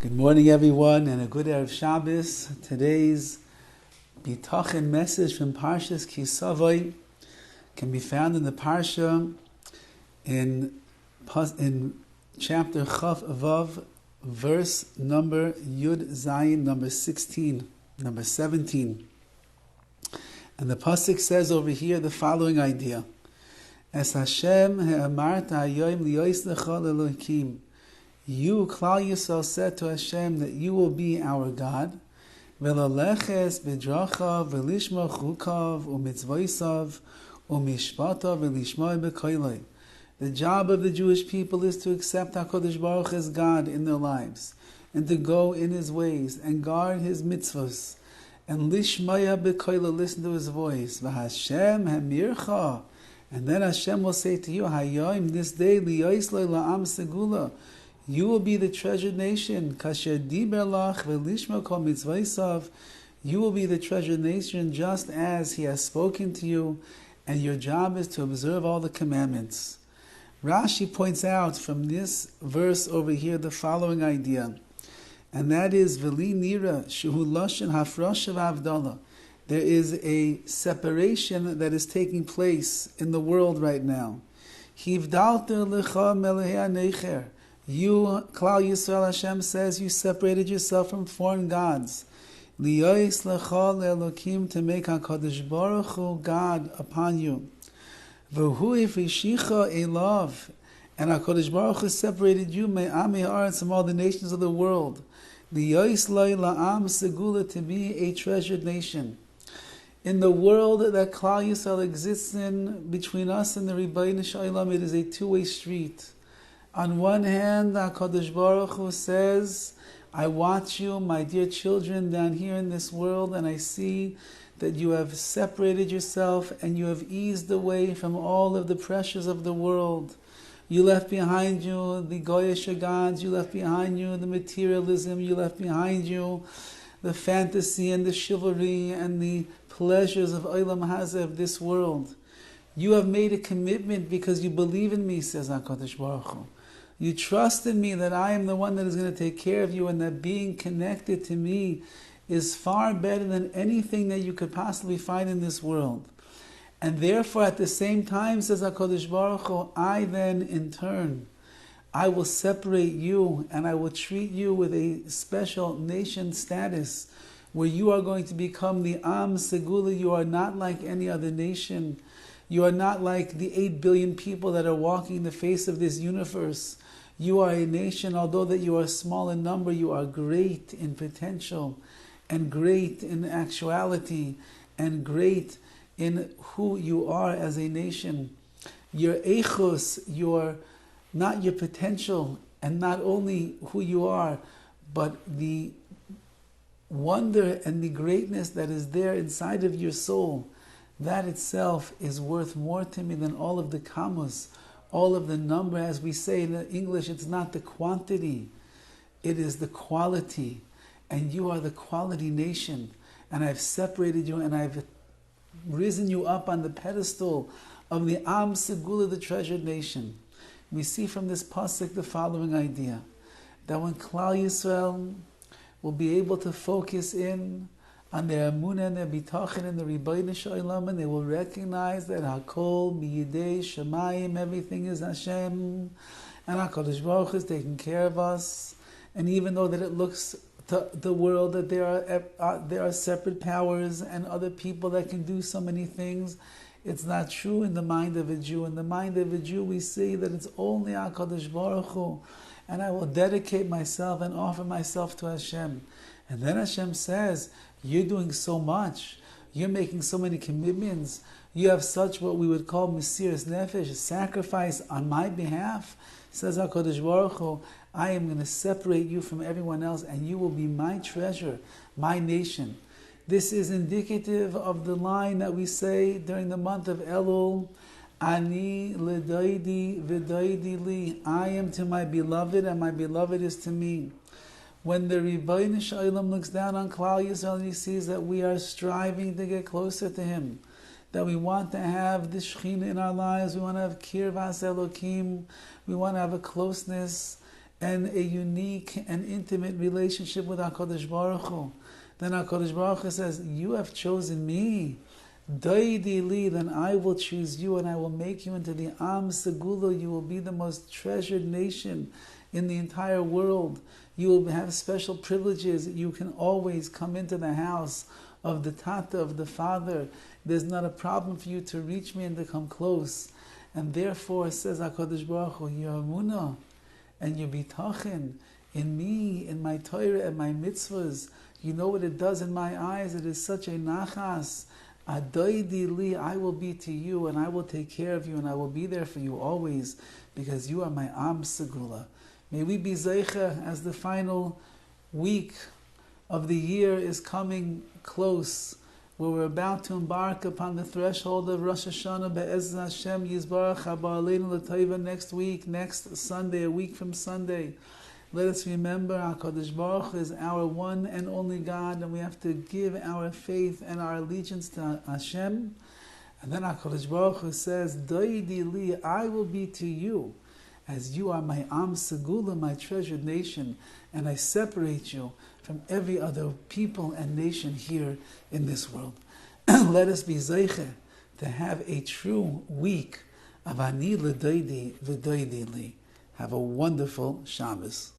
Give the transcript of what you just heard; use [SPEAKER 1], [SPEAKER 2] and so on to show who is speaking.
[SPEAKER 1] Good morning, everyone, and a good Erev Shabbos. Today's Bitachon message from Parahas Savo can be found in the Parsha in chapter Chav Avav, verse number Yud Zayin, number 16, number 17. And the pasuk says over here the following idea: Es Hashem he'amarta hayoim liyoislecha lelokim. You, Klal Yisroel, said to Hashem that you will be our God. V'laleches b'drachav v'lishma chukav u'mitzvoisav u'mishpatav v'lishma b'koiloi. The job of the Jewish people is to accept HaKadosh Baruch as God in their lives, and to go in His ways, and guard His mitzvos, and lishmaya b'koiloi, listen to His voice. V'Hashem hamircha. And then Hashem will say to you, Hayoim, this day, liyoisloi la'am segula. You will be the treasured nation. Kasher diber lach v'lishma kol mitzvaysav. You will be the treasured nation just as He has spoken to you, and your job is to observe all the commandments. Rashi points out from this verse over here the following idea, and that is v'li nira shehu lashon hafrosha v'avdala. There is a separation that is taking place in the world right now. Hivdalta lecha melehei necher. You, Klal Yisroel, Hashem says, you separated yourself from foreign gods. Liyois lecha le'elokim, to make HaKadosh Baruch Hu God upon you. V'hu ifrishicha elav, and HaKadosh Baruch Hu separated you me'am ha'aretz, from all the nations of the world. Liyois loy la'am segula, to be a treasured nation. In the world that Klal Yisroel exists in, between us and the Rabbi Shalom, it is a two-way street. On one hand, HaKadosh Baruch Hu says, I watch you, my dear children, down here in this world, and I see that you have separated yourself and you have eased away from all of the pressures of the world. You left behind you the Goyish gods, you left behind you the materialism, you left behind you the fantasy and the chivalry and the pleasures of Olam Hazeh, of this world. You have made a commitment because you believe in me, says HaKadosh Baruch Hu. You trust in me that I am the one that is going to take care of you, and that being connected to me is far better than anything that you could possibly find in this world. And therefore, at the same time, says HaKadosh Baruch Hu, I then, in turn, I will separate you, and I will treat you with a special nation status, where you are going to become the Am Segula. You are not like any other nation. You are not like the 8 billion people that are walking the face of this universe. You are a nation, although that you are small in number, you are great in potential, and great in actuality, and great in who you are as a nation. Your echos, not your potential, and not only who you are, but the wonder and the greatness that is there inside of your soul. That itself is worth more to me than all of the kamus, all of the number. As we say in English, it's not the quantity, it is the quality. And you are the quality nation. And I've separated you, and I've risen you up on the pedestal of the Am Segula, the treasured nation. We see from this pasuk the following idea, that when Klal Yisroel will be able to focus in on their emunah and their bitachon in the Rabbi Shalom, and they will recognize that Hakol biyidei Shemayim, everything is Hashem, and HaKadosh Baruch Hu is taking care of us. And even though that it looks to the world that there are separate powers and other people that can do so many things, it's not true in the mind of a Jew. In the mind of a Jew, we see that it's only HaKadosh Baruch Hu, and I will dedicate myself and offer myself to Hashem. And then Hashem says, you're doing so much, you're making so many commitments, you have such what we would call Mesiras Nefesh, sacrifice on my behalf. Says HaKadosh Baruch Hu, I am going to separate you from everyone else, and you will be my treasure, my nation. This is indicative of the line that we say during the month of Elul, Ani ledaidi v'daidi li. I am to my beloved, and my beloved is to me. When the Rabbi Shalom looks down on Klal Yisroel, and he sees that we are striving to get closer to him, that we want to have the Shekhinah in our lives, we want to have Kirvas Elokim, we want to have a closeness and a unique and intimate relationship with HaKadosh Baruch Hu, then HaKadosh Baruch Hu says, you have chosen me. Doidi li, then I will choose you and I will make you into the Am Segula. You will be the most treasured nation in the entire world. You will have special privileges. You can always come into the house of the Tata, of the Father. There's not a problem for you to reach me and to come close. And therefore, says HaKadosh Baruch Hu, your Emunah and your Bitachon in me, in my Torah and my mitzvahs, you know what it does in my eyes? It is such a nachas. Adoidi li, I will be to you and I will take care of you and I will be there for you always because you are my Am Segula. May we be zeicha as the final week of the year is coming close, where we're about to embark upon the threshold of Rosh Hashanah be'ez Hashem Yisbarach haba aleinu l'taiva next week, next Sunday, a week from Sunday. Let us remember HaKadosh Baruch Hu is our one and only God, and we have to give our faith and our allegiance to Hashem. And then HaKadosh Baruch Hu says, Doidi li, I will be to you, as you are my Am Segula, my treasured nation, and I separate you from every other people and nation here in this world. Let us be zeiche to have a true week of Ani l'doidi v'doidi li. Have a wonderful Shabbos.